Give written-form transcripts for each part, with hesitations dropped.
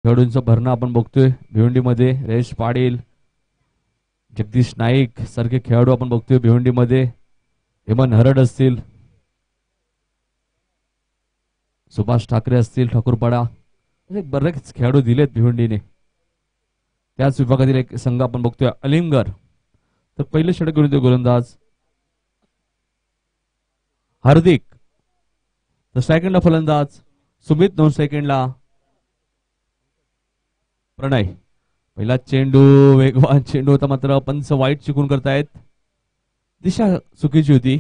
खेळाडूंचं भरणं आपण बघतोय भिवंडीमध्ये. रेश पाटील, जगदीश नाईक सारखे खेळाडू आपण बघतोय भिवंडीमध्ये. हेमंत हरड असतील, सुभाष ठाकरे असतील ठाकूरपाडा, बरेच खेळाडू दिलेत भिवंडीने. त्याच विभागातील एक संघ आपण बघतोय अलिमगड. तर पहिले षटक घेऊन येतो गोलंदाज हार्दिक. तर सेकंडला फलंदाज सुमित, 2 सेकंडला प्रणय. पहिला चेंडू वेगवान चेंडू होता, मात्र पंच वाईट चिकून करतायत. दिशा चुकीची होती.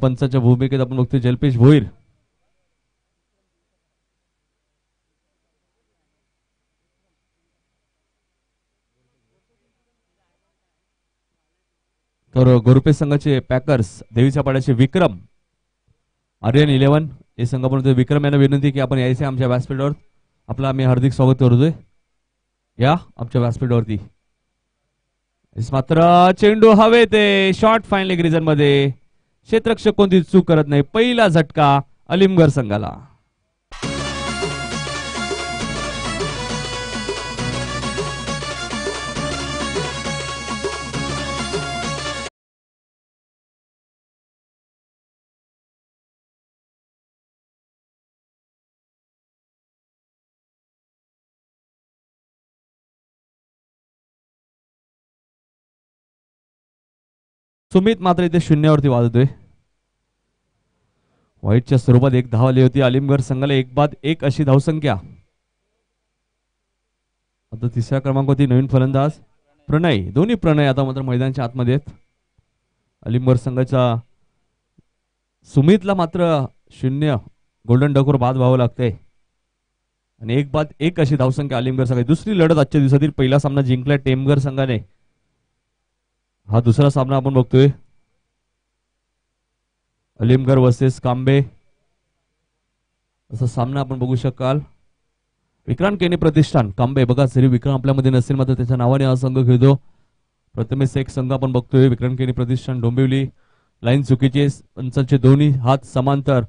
पंचाच्या भूमिकेत आपण बघतोय जल्पेश भोईर. तर गोरुपे संघाचे पॅकर्स देवीच्या पाड्याचे विक्रम, आर्यन 11 हे संघ पण विक्रम यांना विनंती की आपण यायचे आमच्या व्यासपीठावर. आपलं आम्ही हार्दिक स्वागत करतोय. या आमच्या व्यासपीठावरती. मात्र चेंडू हवे ते शॉर्ट फाईन लेग रिजन मध्ये. क्षेत्ररक्षक कोणती चूक करत नाही. पहिला झटका अलिमगड संघाला. सुमित मात्र इथे शून्यावरती वाजतोय. व्हाईटच्या स्वरूपात एक धाव आली होती. अलिमगड संघाला 1-1 अशी धावसंख्या. आता तिसऱ्या क्रमांकावरती नवीन फलंदाज प्रणय. दोन्ही प्रणय आता मात्र मैदानाच्या आतमध्ये आहेत. अलिमगड संघाचा सुमितला मात्र 0 गोल्डन डकवर बाद व्हावं लागतंय. आणि 1-1 अशी धावसंख्या अलिमगड संघाची. दुसरी लढत आजच्या दिवसातील. पहिला सामना जिंकला टेमगड संघाने. हा दुसरा सामना आपण बघतोय अलिमगड वर्सेस कांबे असा सामना आपण बघू शकाल. विक्रांत केनी प्रतिष्ठान कांबे. बघा जरी विक्रम आपल्यामध्ये नसेल मात्र त्याच्या नावाने हा संघ खेळतो. प्रथमेश एक संघ आपण बघतोय विक्रांत केनी प्रतिष्ठान डोंबिवली. लाईन चुकीचे, पंचांचे दोन्ही हात समांतर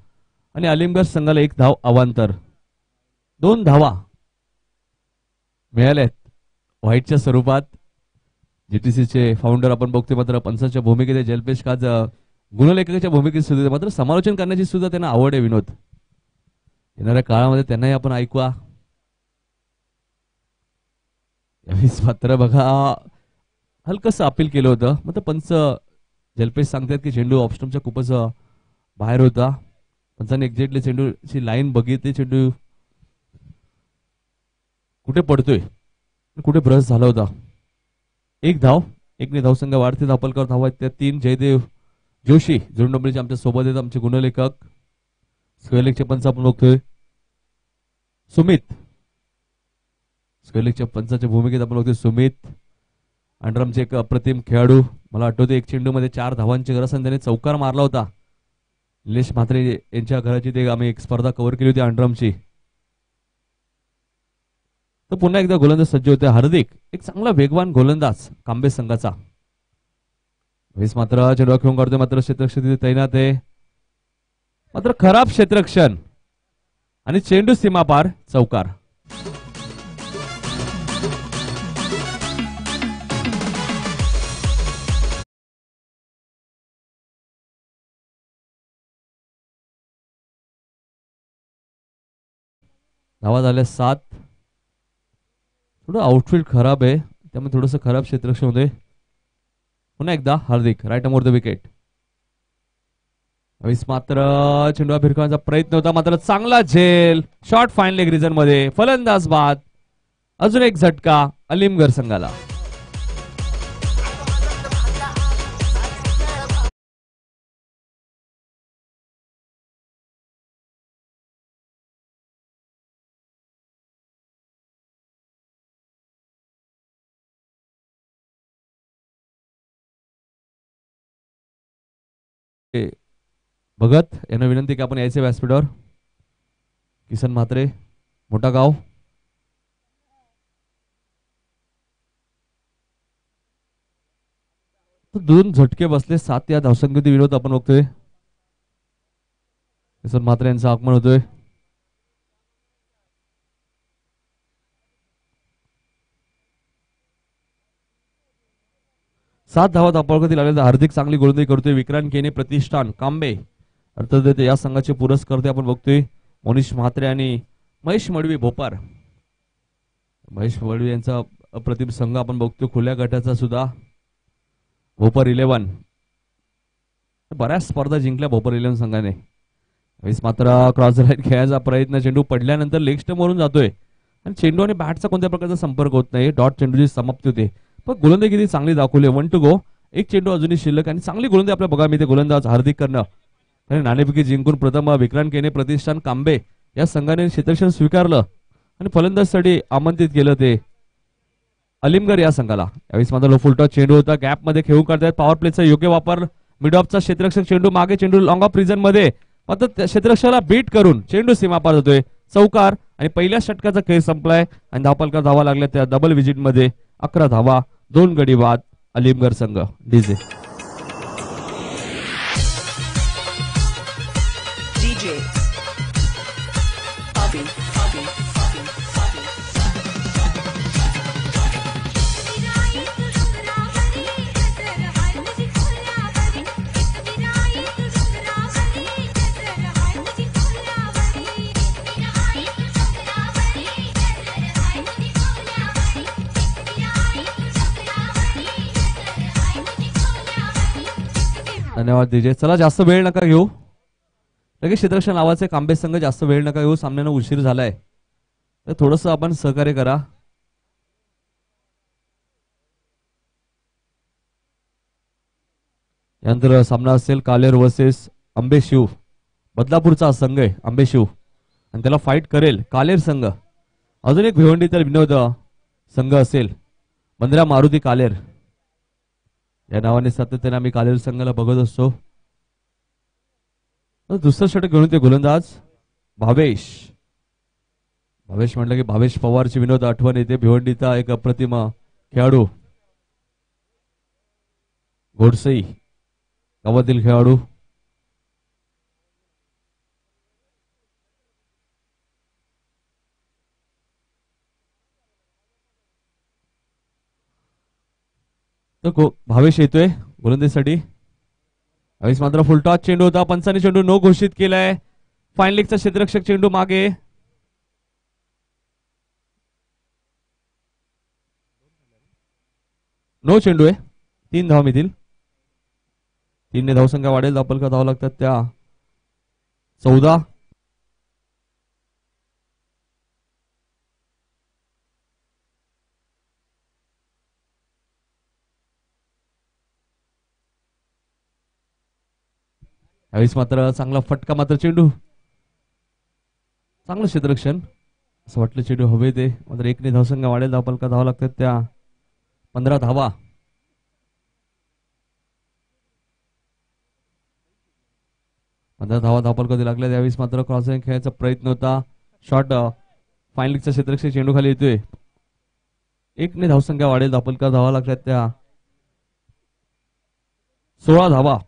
आणि अलिमगड संघाला 1 धाव अवांतर. 2 धावा मिळाल्यात व्हाईटच्या स्वरूपात. जीटीसीचे फाउंडर आपण बघतोय मात्र पंचांच्या भूमिकेत जलपेश काज गुणलेखकाच्या भूमिकेत सुद्धा मात्र समालोचन करण्याची सुद्धा त्यांना आवड आहे. विनोद येणाऱ्या काळामध्ये त्यांनाही आपण ऐकूया. यावेळेस मात्र बघा हलकस अपील केलं होतं. मात्र पंच जलपेश सांगतात की चेंडू ऑफस्टमच्या खूपच बाहेर होता. पंचांनी एक्झॅक्टली चेंडूची लाईन बघितली. चेंडू कुठे पडतोय कुठे ब्रश झाला होता. 1 धाव. 1ने धावसंख्या वाढते. धापलकर धावा त्या 3. जयदेव जोशी जोडडोंबरीचे आमच्या सोबत आहेत. आमचे गुणलेखक स्क्वेअरलेगचे पंच आपण बघतोय सुमित. स्क्वेअरलेगच्या पंचाच्या भूमिकेत आपण बघतोय सुमित. अंडरमचे एक अप्रतिम खेळाडू. मला आठवते 1 चेंडूमध्ये 4 धावांची गरज आणि त्याने चौकार मारला होता. निलेश म्हात्रे यांच्या घराची ते आम्ही एक स्पर्धा कव्हर केली होती अंडरमची. तर पुन्हा एकदा गोलंदाज सज्ज होते हार्दिक. एक चांगला वेगवान गोलंदाज कांबे संघाचा. मात्र चेंडू खेळून काढतोय. मात्र क्षेत्ररक्षक तिथे तैनात आहे. मात्र खराब क्षेत्ररक्षण आणि चेंडू सीमापार चौकार. धावा झाल्या 7. थोडं आउटफील्ड खराब आहे त्यामुळे थोडंसं खराब क्षेत्ररक्षण होते. पुन्हा एकदा हार्दिक राईट अमोर द विकेट. मात्र चेंडू भिरकावण्याचा प्रयत्न होता. मात्र चांगला झेल शॉर्ट फाईन लेग रिजन मध्ये. फलंदाज बाद. अजून एक झटका अलिमगड संघाला. भगत यांना विनंती की आपण यायचे व्यासपीठावर. किसन म्हात्रे मोठा गाव. दोन झटके बसले. 7 या धावसंख्येतील विरोध आपण बघतोय. किसन म्हात्रे यांचं आगमन होतोय. 7 धावा धावपळकरती लागले. हार्दिक चांगली गोलंदाजी करतोय. विक्रांत केने प्रतिष्ठान कांबे अर्थात या संघाचे पुरस्कर्ते आपण बघतोय मोनिश म्हात्रे आणि महेश मडवी भोपार. महेश मडवी यांचा अप्रतिम संघ आपण बघतोय. खुल्या गटाचा सुद्धा भोपार 11 बऱ्याच स्पर्धा जिंकल्या भोपार 11 संघाने. मात्र क्रॉस लाईन खेळायचा प्रयत्न, चेंडू पडल्यानंतर लेग स्टंप वरून जातोय आणि चेंडू आणि बॅटचा कोणत्या प्रकारचा संपर्क होत नाही. डॉट चेंडूची समाप्ती होते. पण गोलंदाजी किती चांगली दाखवली. 1 to go. एक चेंडू अजूनही शिल्लक आणि चांगली गोलंदाजी आपल्या बघा मिळते. गोलंदाज हार्दिक करणं आणि नाणेफेकी जिंकून प्रथम विक्रांत केने प्रतिष्ठान कांबे या संघाने क्षेत्ररक्षण स्वीकारलं आणि फलंदाजसाठी आमंत्रित केलं ते अलिमगर या संघाला. यावेळी मात्र लो फुलटॉस चेंडू होता. गॅप मध्ये खेळून काढतायत. पॉवर प्लेचा योग्य वापर. मिड ऑफचा क्षेत्ररक्षक चेंडू मागे, चेंडू लॉंग ऑफ रिजन मध्ये मात्र क्षेत्ररक्षकाला बीट करून चेंडू सीमा पार होतोय. चौकार आणि पहिल्या षटकाचा खेळ संपलाय आणि धावपलकर धावा लागल्या त्या डबल विजिट मध्ये. 11 धावा 2 गडी बाद अलिमगर संघ. डीजे धन्यवाद डीजे. चला जास्त वेळ नका घेऊ. लगेच क्षेत्ररक्षण नावाचे कांबे संघ जास्त वेळ नका घेऊ. सामन्यानं उशीर झालाय तर थोडस आपण सहकार्य करा. यानंतर सामना असेल कालेर वर्सेस अंबेशिव. बदलापूरचा संघ आहे अंबेशिव आणि त्याला फाईट करेल कालेर संघ. अजून एक भिवंडी तर विनोद संघ असेल बंद्रा मारुती कालेर या नावाने सातत्याने आम्ही कालेर संघाला बघत असतो. दुसरं षटक घेऊन ते गोलंदाज भावेश. भावेश म्हटलं की भावेश पवारची विनोद आठवण येते. भिवंडीचा एक अप्रतिम खेळाडू. घोडसई गावातील खेळाडू. भावेश येतोय गोलंदाजीसाठी. यावेळी मात्र फुलटॉस चेंडू होता. पंचाने चेंडू नो घोषित केलाय. फाईन लेगचा क्षेत्ररक्षक चेंडू मागे. नो चेंडू आहे. 3 धावा मिळतील. 3 ने धावसंख्या वाढेल. धावपलकर धावा लागतात त्या 14. यावेळेस मात्र चांगला फटका मात्र चेंडू चांगलं क्षेत्ररक्षण असं वाटलं. चेंडू हवे ते मात्र 1 ने धावसंख्या वाढेल. धावपलकर धावा लागतात त्या 15 धावा. 15 धावा धावपलकर लागल्या. त्यावेळेस मात्र क्रॉसिंग खेळायचा प्रयत्न होता. शॉट फायनलिकचा क्षेत्ररक्षक चेंडू खाली येतोय. 1 ने धावसंख्या वाढेल. धावपलकर धावा लागतात त्या 16 धावा.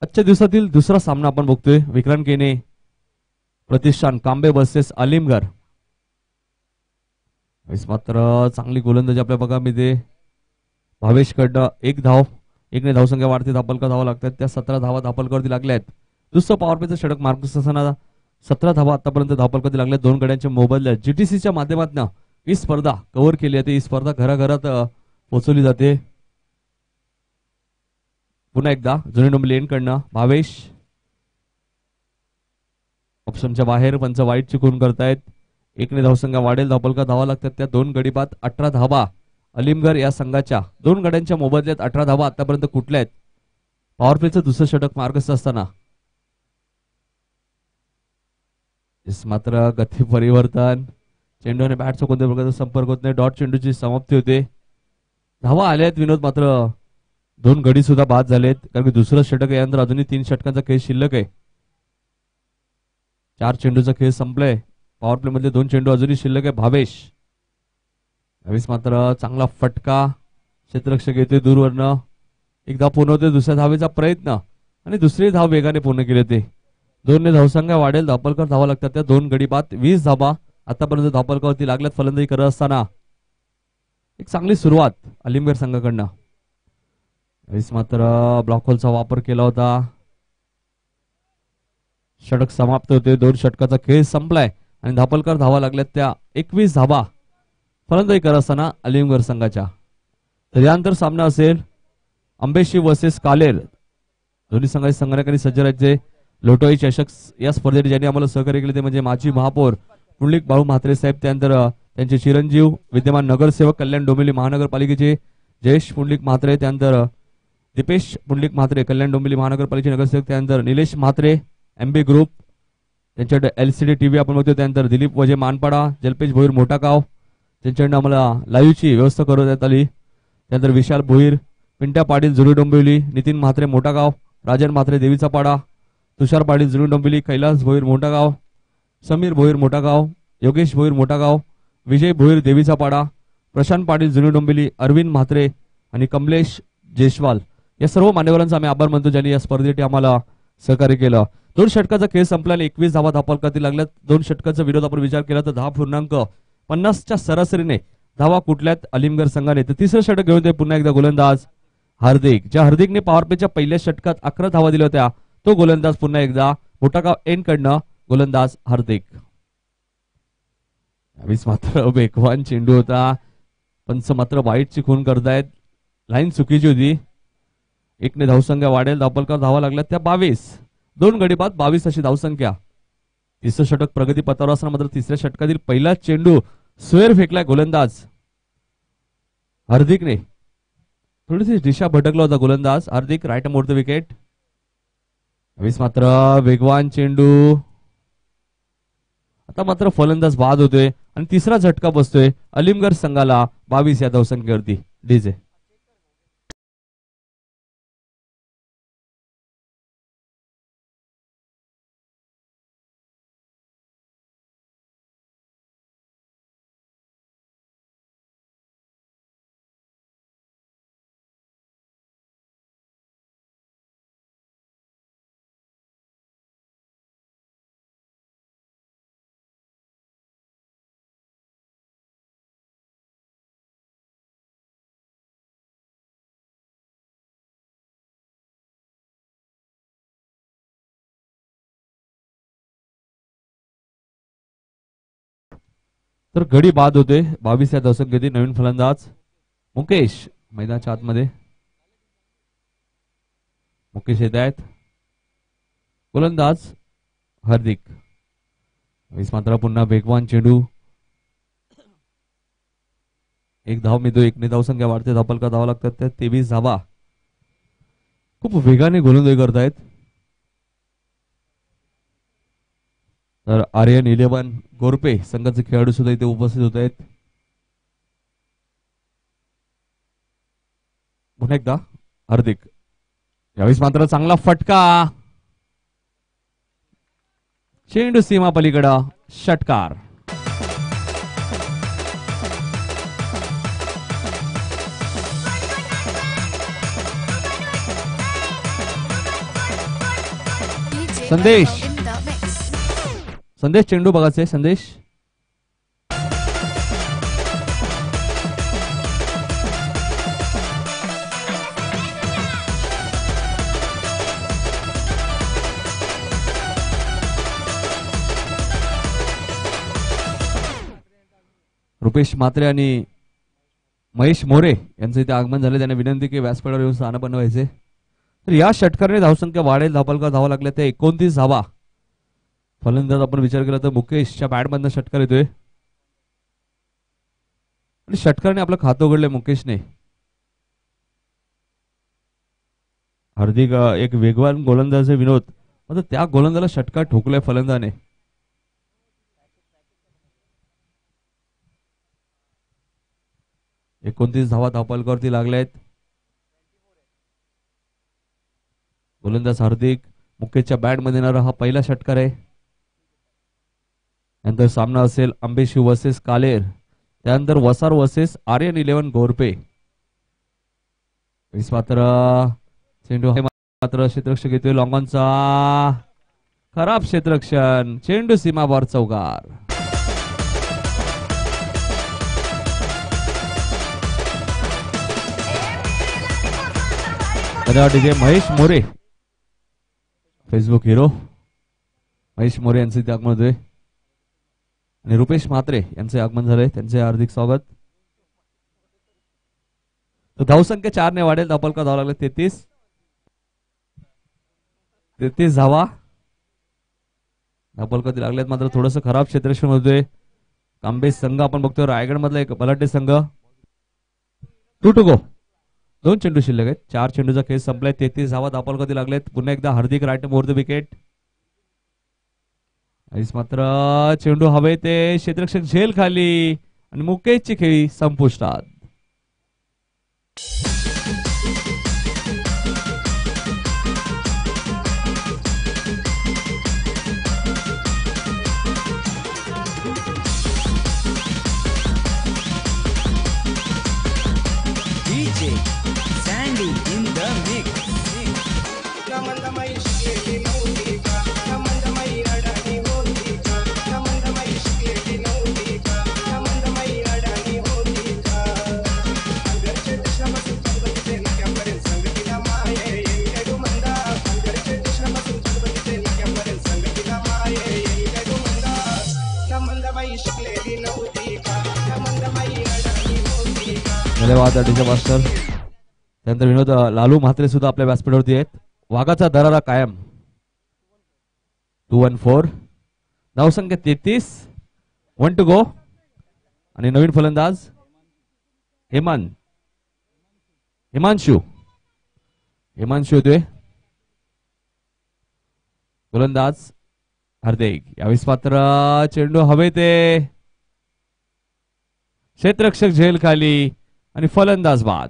आजच्या दिवसातील दुसरा सामना आपण बघतोय. विक्रांत केने प्रतिष्ठान कांबे वर्सेस अलिमगर. मात्र चांगली गोलंदाजी आपल्या बघा मिळते. भावेश कडनं 1 धाव. 1 ने धावसंख्या वाढते. धावपलकर धावा लागतात त्या 17 धावा धावपलकरती लागल्यात. दुसरं पॉवर प्लेचं षटक मार्कस असताना 17 धावा आतापर्यंत धावपलकरती लागल्या. 2 गड्यांच्या मोबदल्यात जीटीसीच्या माध्यमातून ही स्पर्धा कव्हर केली जाते. ही स्पर्धा घराघरात पोहोचवली जाते. पुन्हा एकदा जुने डोंबिवली एंड कडनं भावेश ऑप्शनच्या बाहेर. पंच वाईट चुकून करतायत. 1 ने धावसंख्या वाढेल. धावपलकर धावा लागतात त्या 2 गडी बाद. 18 धावा अलिमगर या संघाच्या. 2 गड्यांच्या मोबदल्यात 18 धावा आतापर्यंत कुठल्या आहेत. पॉवर प्लेचं दुसरं षटक मार्कस असताना मात्र गती परिवर्तन. चेंडू आणि बॅटचा कोणत्या प्रकारचा संपर्क होत नाही. डॉट चेंडूची समाप्ती होते. धावा आल्या आहेत विनोद. मात्र 2 गडी सुद्धा बाद झालेत कारण की दुसरं षटक यानंतर अजूनही 3 षटकांचा खेळ शिल्लक आहे. 4 चेंडूचा खेळ संपलाय. पॉवर प्ले मध्ये 2 चेंडू अजूनही शिल्लक आहे. भावेश यावेळेस मात्र चांगला फटका. क्षेत्ररक्षक येतोय दूरवरनं. एक धाव पूर्ण होते. दुसऱ्या धावेचा प्रयत्न आणि दुसरी धाव वेगाने पूर्ण केले ते. 2 ने धावसंख्या वाढेल. धावपलकर धावा लागतात त्या 2 गडी बाद. 20 धावा आतापर्यंत धावपलकावरती लागल्यात फलंदाजी करत असताना. एक चांगली सुरुवात अलिमगर संघाकडनं. यावेळेस मात्र ब्लॉक होलचा वापर केला होता. षटक समाप्त होते. 2 षटकाचा खेळ संपलाय आणि धापलकर धावा लागल्यात त्या 21 धावा फलंदाजी करत असताना अलिमगड संघाच्या. तर यानंतर सामना असेल अंबेशी वर्सेस कालेर. दोन्ही संघाचे संघटनाकारी सज्ज राहायचे. लोटोई चषक या स्पर्धेत ज्यांनी आम्हाला सहकार्य केले ते म्हणजे माजी महापौर पुंडलिक बाळू म्हात्रे साहेब, त्यानंतर त्यांचे चिरंजीव विद्यमान नगरसेवक कल्याण डोंबिवली महानगरपालिकेचे जयेश पुंडलिक म्हात्रे, त्यानंतर दीपेश पुंडलिक म्हात्रे कल्याण डोंबिवली महानगरपालिकेचे नगरसेवक, त्यानंतर निलेश म्हात्रे एमबी ग्रुप त्यांच्याकडे एलसीडी टीव्ही आपण बघतो, त्यानंतर दिलीप वजे मानपाडा, जल्पेश भोईर मोठागाव त्यांच्याकडनं आम्हाला लाईव्हची व्यवस्था करण्यात आली. त्यानंतर विशाल भोईर, पिंट्या पाटील जुळी डोंबिवली, नितीन म्हात्रे मोठागाव, राजन म्हात्रे देवीचा पाडा, तुषार पाटील जुळी डोंबिवली, कैलास भोईर मोठागाव, समीर भोईर मोठागाव, योगेश भोईर मोठागाव, विजय भोईर देवीचा पाडा, प्रशांत पाटील जुनी डोंबिवली, अरविंद म्हात्रे आणि कमलेश जयस्वाल या सर्व मान्यवरांचा आम्ही आभार मानतो ज्यांनी या स्पर्धेसाठी आम्हाला सहकार्य केलं. 2 षटकाचा खेळ संपल्याने 21 धावा धापलकातील लागल्यात. 2 षटकाचा विरोध आपण विचार केला तर 10.50च्या सरासरीने धावा कुठल्यात अलिमगड संघाने. तर तिसरं षटक घेऊन ते पुन्हा एकदा गोलंदाज हार्दिक, ज्या हार्दिकने पॉवर प्लेच्या पहिल्या षटकात 11 धावा दिल्या होत्या तो गोलंदाज पुन्हा एकदा मोठागाव एन कडनं गोलंदाज हार्दिक. यावेळेस मात्र वेगवान चेंडू होता. पंच मात्र वाईटची खून करतायत. लाईन चुकीची होती. 1ने धावसंख्या वाढेल. धापलकर धावा लागल्या त्या 22. 2 गडी बाद 22 अशी धावसंख्या. तिसरं षटक प्रगती पथावर असताना मात्र तिसऱ्या षटकातील पहिला चेंडू स्वेर फेकलाय गोलंदाज हार्दिकने. थोडीशी दिशा भटकला होता गोलंदाज हार्दिक. राईट मोड द विकेट. यावेळेस मात्र वेगवान चेंडू. आता मात्र फलंदाज बाद होतोय आणि तिसरा झटका बसतोय अलिमगड संघाला 22 या धावसंख्येवरती. डीजे तर गडी बाद होते. 22 या धावसंख्येतील नवीन फलंदाज मुकेश मैदानाच्या आतमध्ये. मुकेश येत आहेत. गोलंदाज हार्दिक. मात्र पुन्हा वेगवान चेंडू. 1 धाव मिळतो. 1ने धावसंख्या वाढते. धापलकर धावा लागतात त्या 23 धावा. खूप वेगाने गोलंदाजी करतायत. तर आर्यन 11 गोरपे संघाचे खेळाडू सुद्धा इथे उपस्थित होत आहेत. पुन्हा एकदा हार्दिक. यावेळेस मात्र चांगला फटका. चेंडू सीमा पलीकडं षटकार. संदेश संदेश चेंडू बघायचे. संदेश रुपेश म्हात्रे आणि महेश मोरे यांचं इथे आगमन झाले. त्यांनी विनंती की व्यासपीठावर येऊन स्थान बनवायचे. तर या षटकाराने धावसंख्या वाढेल. धापलकर धावा लागल्या त्या 29 धावा. फलंदाज आपण विचार केला तर मुकेशच्या बॅटमधनं षटकार येतोय आणि षटकाराने आपलं खातं उघडलंय मुकेशने. हार्दिक एक वेगवान गोलंदाज विनोद मात्र त्या गोलंदाला षटकार ठोकलाय फलंदाने. एकोणतीस धावा धापलकरती लागल्यात. गोलंदाज हार्दिक. मुकेशच्या बॅटमध्ये येणारा हा पहिला षटकार आहे. नंतर सामना असेल अंबेशी वर्सेस कालेर. त्यानंतर वसार वर्सेस आर्यन 11 गोरपे. मात्र चेंडू मात्र क्षेत्ररक्षक येतोय. लॉंगॉनचा खराब क्षेत्ररक्षण. चेंडू सीमावर चौकार. धन्यवाद DJ Mahesh More, Facebook hero Mahesh More यांचे इथे आगमन होते आणि रुपेश म्हात्रे यांचे आगमन झाले, त्यांचे हार्दिक स्वागत. तो धावसंख्या 4 ने वाढेल. धावफलका धावा लागले 33 धावा धावफलका लागल्यात. मात्र थोडस खराब क्षेत्ररक्षण होते कांबे संघ. आपण बघतोय रायगड मधला एक बलाढ्य संघ. 2 to go. 2 चेंडू शिल्लक आहेत. 4 चेंडूचा खेळ संपलाय. 33 धावा धावफलका लागलेत. पुन्हा एकदा हार्दिक राईट मोर द विकेट. मात्र चेंडू हवे ते क्षेत्ररक्षक झेल खाली आणि मुकेशची खेळी संपुष्टात. धन्यवाद डीजे मास्टर. त्यानंतर विनोद लालू म्हात्रे सुद्धा आपल्या व्यासपीठावरती आहेत. वाघाचा दरारा कायम. 2 and 4. धावसंख्या 33. 1 to go. आणि नवीन फलंदाज हिमांशू येतोय. गोलंदाज हार्दिक. यावेळेस मात्र चेंडू हवे ते क्षेत्ररक्षक झेल खाली आणि फलंदाज बाद.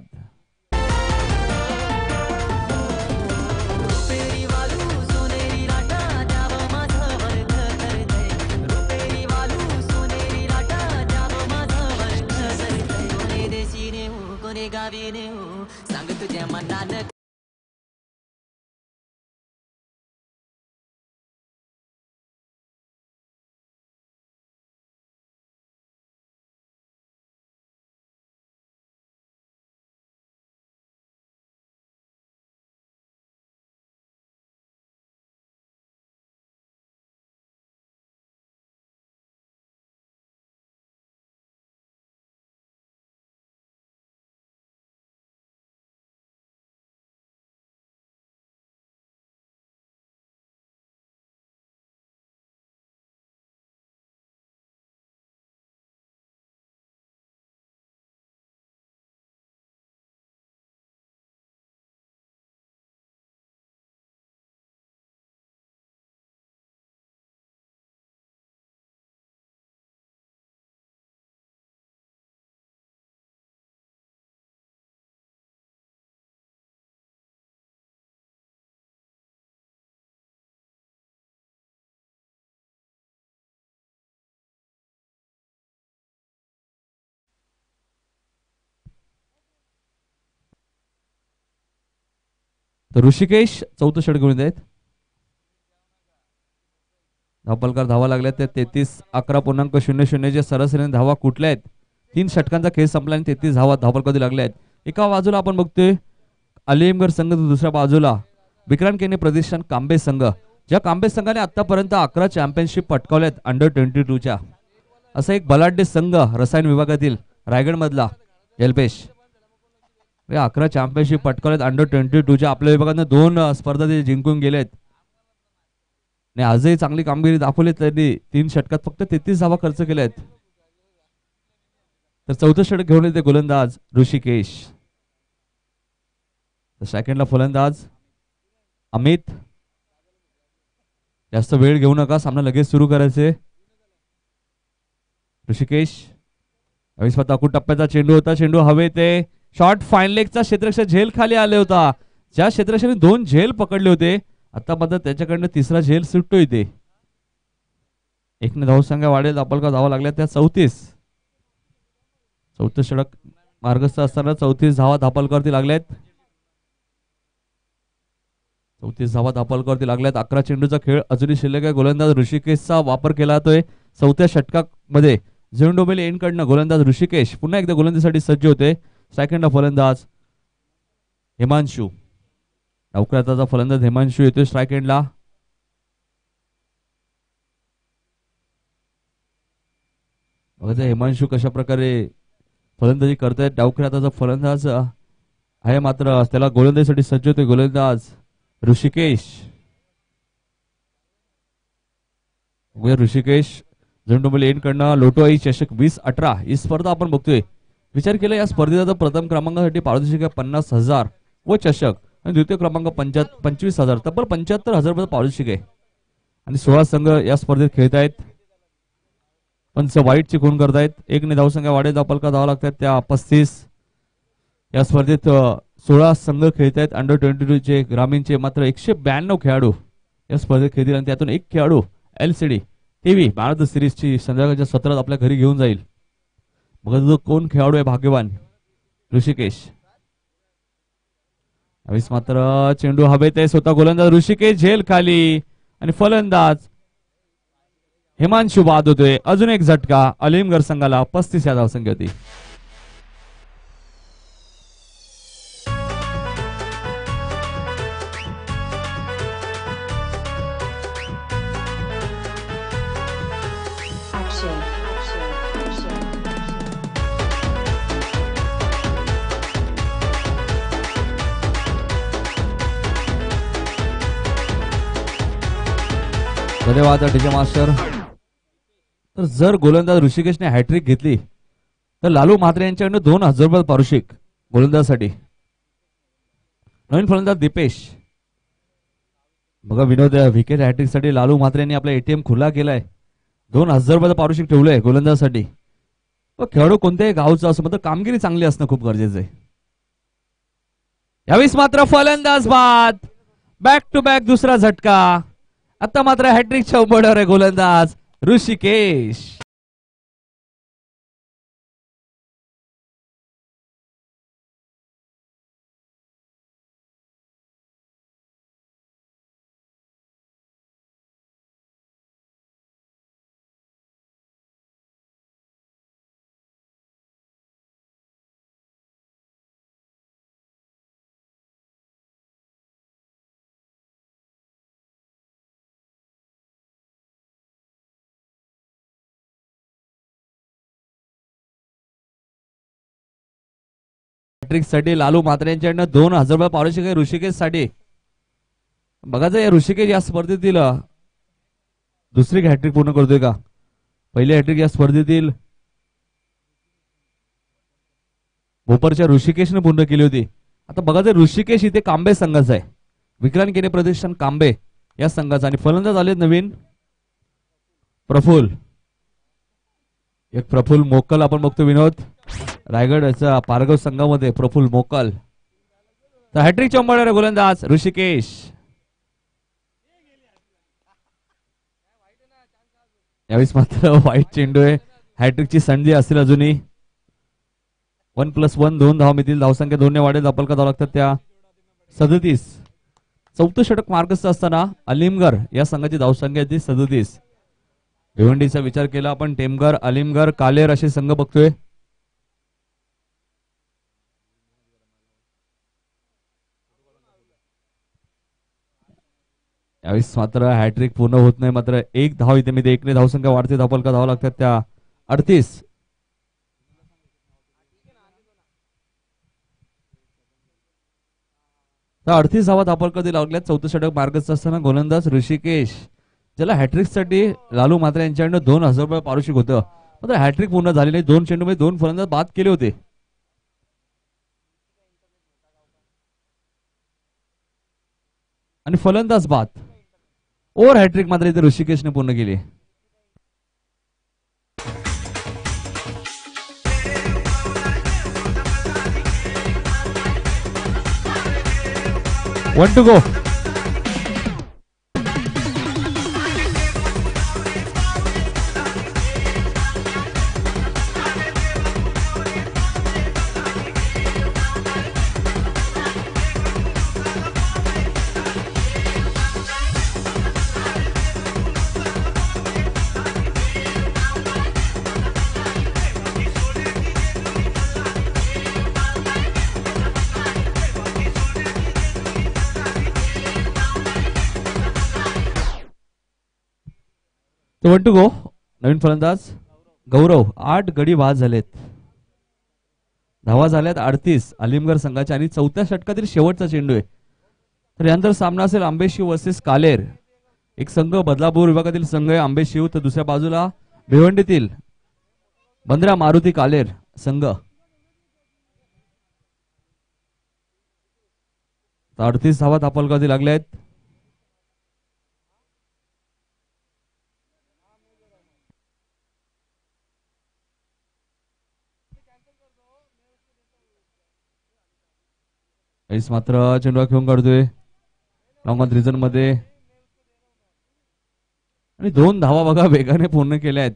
तर ऋषिकेश चौथं षटक घेऊन आहेत. धावफलकार धावा लागल्या त्या 33-11.00 सरासरीने धावा कुठल्या आहेत. 3 षटकांचा खेळ संपला आणि 33 धावा धावफलकावरती लागल्या आहेत. एका बाजूला आपण बघतोय अलीमगड संघ, दुसऱ्या बाजूला विक्रांत केने प्रतिष्ठान कांबे संघ. ज्या कांबे संघाने आतापर्यंत 11 चॅम्पियनशिप पटकावल्यात अंडर 22च्या. असा एक बलाढ्य संघ रसायन विभागातील रायगड मधला एल्पेश. 11 चॅम्पियनशिप पटकावल्यात अंडर 22च्या. आपल्या विभागाने 2 स्पर्धा ते जिंकून गेलेत आणि आजही चांगली कामगिरी दाखवली. त्यांनी 3 षटकात फक्त 33 धावा खर्च केल्यात. तर चौथं षटक घेऊन येते गोलंदाज ऋषिकेश. सेकंडला फलंदाज अमित. जास्त वेळ घेऊ नका, सामना लगेच सुरू करायचे. ऋषिकेश यावेळेस टप्प्याचा चेंडू होता. चेंडू हवे ते शॉर्ट फाईन लेगचा क्षेत्ररक्षक झेल खाली आले होता. ज्या क्षेत्ररक्षकाने 2 झेल पकडले होते आता मात्र त्याच्याकडनं 3रा झेल सुटतोय ते. 1 ने धावसंख्या वाढेल. धावफलका धावा लागल्या त्या 34. चौथं षटक मार्गस्थ असताना 34 धावा धावफलकावरती लागल्यात. 34 धावा धावफलकावरती लागल्यात. 11 चेंडूचा खेळ अजूनही शिल्लक आहे. गोलंदाज ऋषिकेशचा वापर केला जातोय. 4थ्या षटकामध्ये झेन डोबेले एंड कडनं गोलंदाज ऋषिकेश पुन्हा एकदा गोलंदाजीसाठी सज्ज होते. सेकंडला फलंदाज हिमांशू. डावखुऱ्याचा फलंदाज हिमांशू येतोय स्ट्राईक एंडला. बघा हिमांशू कशा प्रकारे फलंदाजी करतायत. डावखुऱ्याचा फलंदाज आहे मात्र त्याला गोलंदाजीसाठी सज्ज होते गोलंदाज ऋषिकेश. ऋषिकेश झेंडूमल एन कडनं लोटोआई चषक 2018 ही स्पर्धा आपण बघतोय. विचार केला या स्पर्धेचा प्रथम क्रमांकासाठी पारितोषिक 50,000 व चषक आणि द्वितीय क्रमांक 25,000 तब्बल 75,000 पारितोषिक आहे. आणि 16 संघ या स्पर्धेत खेळत आहेत. पंच वाईटची खून करतायत. 1 धावसंख्या वाढे धावपलका धावा लागतात त्या 35. या स्पर्धेत 16 संघ खेळत आहेत. अंडर 22 चे ग्रामीणचे मात्र 192 खेळाडू या स्पर्धेत खेळतील आणि त्यातून एक खेळाडू LCD TV man of the सिरीजची संध्याकाळच्या सत्रात आपल्या घरी घेऊन जाईल. बघा जो कोण खेळाडू आहे भाग्यवान ऋषिकेश. यावेळेस मात्र चेंडू हवेत आहे. स्वतः गोलंदाज ऋषिकेश झेल खाली आणि फलंदाज हिमांशू बाद होतोय. अजून एक झटका अलीमगड संघाला 35 या धावसंख्या होती. धन्यवाद डीजे मास्टर. तर जर गोलंदाज ऋषिकेशने हॅट्रिक घेतली तर लालू म्हात्रे यांच्याकडनं 2,000 रुपये पारितोषिक गोलंदाजासाठी. नवीन फलंदाज दीपेश. बघा विनोद विकेट हॅट्रिक साठी लालू म्हात्रे यांनी आपला ATM खुला केलाय. 2,000 रुपये पारितोषिक ठेवलंय गोलंदाजासाठी. खेळाडू कोणत्याही गावचा असो मात्र कामगिरी चांगली असणं खूप गरजेचं आहे. यावेळेस मात्र फलंदाज बाद. बॅक टू बॅक दुसरा झटका. आता मात्र हॅट्रिकच्या उंबरठ्यावर आहे गोलंदाज ऋषिकेश. हॅट्रिक साठी लालू म्हात्रे यांच्याकडनं 2,000 रुपये पारितोषिक आहे ऋषिकेश साठी. बघा जर या ऋषिकेश या स्पर्धेतील दुसरी हॅट्रिक पूर्ण करतोय का. पहिली हॅट्रिक या स्पर्धेतील भोपरच्या ऋषिकेशने पूर्ण केली होती. आता बघा जर ऋषिकेश इथे कांबे संघाचा आहे. विक्रांत केने प्रतिष्ठान कांबे या संघाचा. आणि फलंदाज आले नवीन प्रफुल. एक प्रफुल मोकल आपण बघतो विनोद रायगड याचा पारगाव संघामध्ये प्रफुल मोकल. तर हॅट्रिक चंबळणारे गोलंदाज ऋषिकेश. यावेळेस मात्र वाईट चेंडू आहे. हॅट्रिकची संधी असेल अजूनही. 1+1 2 धावा मिळतील. धावसंख्या 2 ने वाढेल. धावपलका धावा लागतात त्या 37. चौथं षटक मार्गस्थ असताना अलीमगड या संघाची धावसंख्या ती 37. भिवंडीचा विचार केला आपण टेमघर अलीमगड कालेर असे संघ बघतोय. यावेळेस मात्र हॅट्रिक पूर्ण होत नाही. मात्र एक धाव इथे मी 1 ने धावसंख्या वाढते. धावपलका धावा लागतात त्या 38. तर 38 धावा धावपलका दिला लागल्यात. चौथं षटक मार्गस्थ असताना गोलंदाज ऋषिकेश ज्याला हॅट्रिक साठी लालू म्हात्रे यांच्याकडनं 2,000 रुपये पारितोषिक होतं. मात्र हॅट्रिक पूर्ण झाली नाही. 2 चेंडूमध्ये 2 फलंदाज बाद केले होते. आणि फलंदाज बाद. ओव्हर हॅट्रिक मात्र इथे ऋषिकेशने पूर्ण केली. 1 to go. तो 1 टू गो. नवीन फलंदाज गौरव. 8 गडी बाद झालेत. धावा झाल्यात 38 अलिमगड संघाच्या आणि चौथ्या षटकातील शेवटचा चेंडू आहे. तर यानंतर सामना असेल आंबेशिव वर्सेस कालेर. एक संघ बदलापूर विभागातील संघ आहे आंबेशिव, तर दुसऱ्या बाजूला भिवंडीतील बंद्रा मारुती कालेर संघ. 38 धावा धापलकरती लागले आहेत. मात्र चेंडू खेळून काढतोय लॉंग रिजन मध्ये आणि 2 धावा बघा वेगाने पूर्ण केल्या आहेत.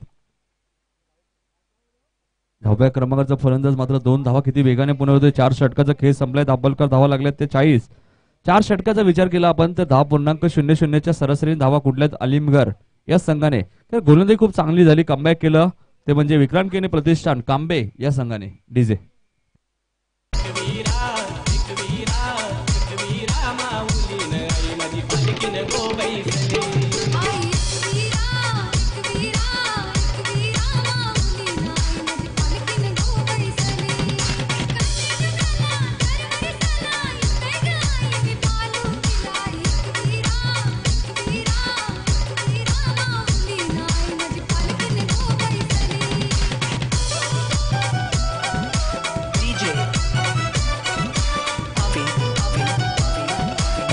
10व्या क्रमांकाचा फलंदाज मात्र 2 धावा किती वेगाने पूर्ण होतोय. 4 षटकाचा खेळ संपलाय. दाभोलकर धावा लागल्यात ते 40. 4 षटकाचा विचार केला आपण तर 10.00च्या सरासरी धावा कुठल्यात अलिमगड या संघाने. तर गोलंदाजी खूप चांगली झाली. कमबॅक केलं ते म्हणजे विक्रांत केने प्रतिष्ठान कांबे या संघाने. डीजे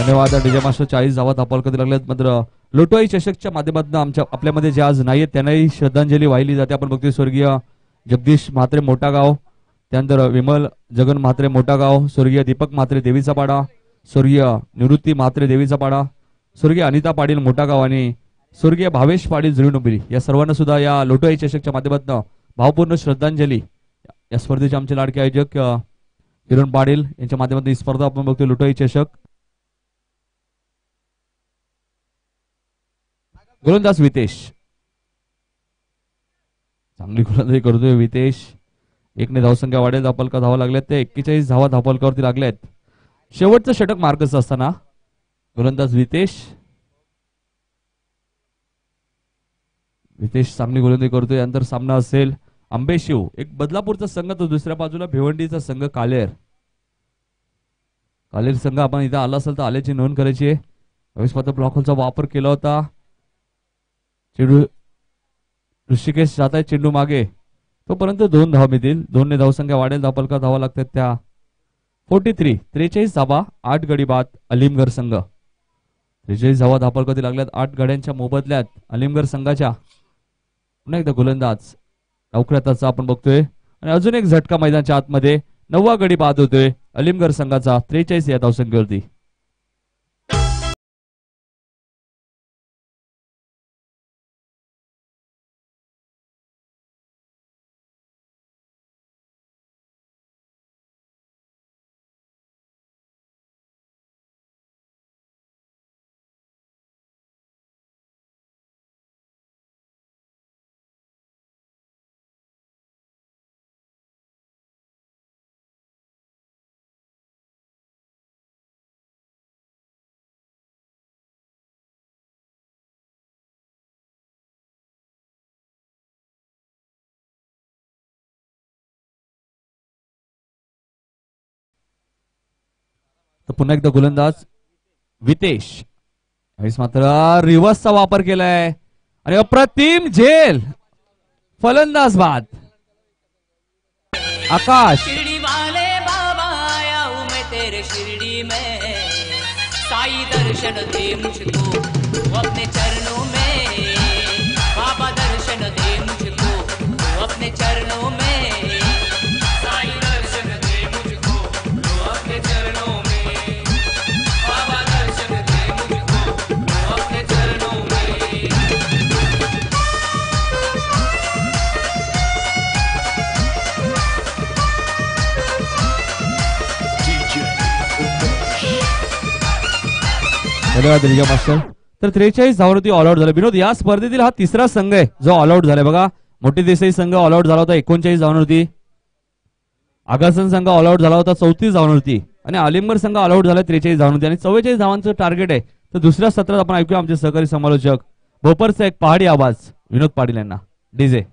धन्यवाद. डीजे मास्टर 40 धावा धापलकरती लागल्यात. मात्र लोटवाई चषकच्या माध्यमातून आपल्यामध्ये जे आज नाहीयेत त्यांनाही श्रद्धांजली वाहिली जाते. आपण बघतोय स्वर्गीय जगदीश म्हात्रे मोठागाव, त्यानंतर विमल जगन म्हात्रे मोठागाव, स्वर्गीय दीपक म्हात्रे देवीचा पाडा, स्वर्गीय निवृत्ती म्हात्रे देवीचा पाडा, स्वर्गीय अनिता पाटील मोठागाव आणि स्वर्गीय भावेश पाटील जुळीनोबिरी या सर्वांना सुद्धा या लोटवाई चषकच्या माध्यमातून भावपूर्ण श्रद्धांजली. या स्पर्धेचे आमचे लाडके आयोजक किरण पाटील यांच्या माध्यमातून ही स्पर्धा आपण बघतोय लोटवाई चषक. गोलंदाज वितेश चांगली गोलंदाजी करतोय वितेश. 1ने धावसंख्या वाढेल. धापलकर धावा लागल्यात ते 41 धावा धापलकरती लागल्यात. शेवटचं षटक मार्कच असताना गोलंदाज वितेश चांगली गोलंदाजी करतोय. यानंतर सामना असेल आंबेशिव एक बदलापूरचा संघ, तर दुसऱ्या बाजूला भिवंडीचा संघ कालेर संघ. आपण इथं आला असेल तर आल्याची नोंद करायची आहे. मात्र ब्लॉक होलचा वापर केला होता. चेंडू ऋषिकेश जात आहे चेंडू मागे, तोपर्यंत 2 धावा मिळतील. 2ने धावसंख्या वाढेल. धापलकर धावा लागतात त्या 43 धावा 8 गडी बाद अलिमगड संघ. 43 धावा धापलकरती लागल्यात 8 गड्यांच्या मोबदल्यात अलिमगड संघाच्या. पुन्हा एकदा गोलंदाज लवकरातच आपण बघतोय आणि अजून एक झटका मैदानाच्या आतमध्ये 9वा गडी बाद होतोय अलिमगड संघाचा 43 या धावसंख्येवरती. पुन्हा एकदा गोलंदाज वितेश मात्र रिव्हर्सचा वापर केलाय आणि अप्रतिम झेल. फलंदाज बाद आकाश. शिरडी वाले बाबा आया हूं मैं तेरे शिरडी में, साईं दर्शन दे मुझको वो अपने चरणों में, बाबा दर्शन दे मुझको वो अपने चरणों में, साईं दर्शन दे मुझको वो अपने चरणों में, बाबा दर्शन दे मुझको वो अपने चरणों में. धन्यवाद रिजा मास्टर. तर 43 धावांवरती ऑल आउट झाला. विनोद, या स्पर्धेतील हा तिसरा संघ आहे जो ऑल आउट झालाय. बघा, मोठी देसाई संघ ऑल आउट झाला होता 39 धावांवरती, आगासन संघ ऑल आउट झाला होता 34 धावांवरती आणि आलिमगड संघ ऑल आउट झाला 43 धावांवरती आणि 44 धावांचं टार्गेट आहे. तर दुसऱ्या सत्रात आपण ऐकूया आमचे सहकारी समालोचक भोपरचा एक पहाडी आवाज विनोद पाटील यांना डीजे.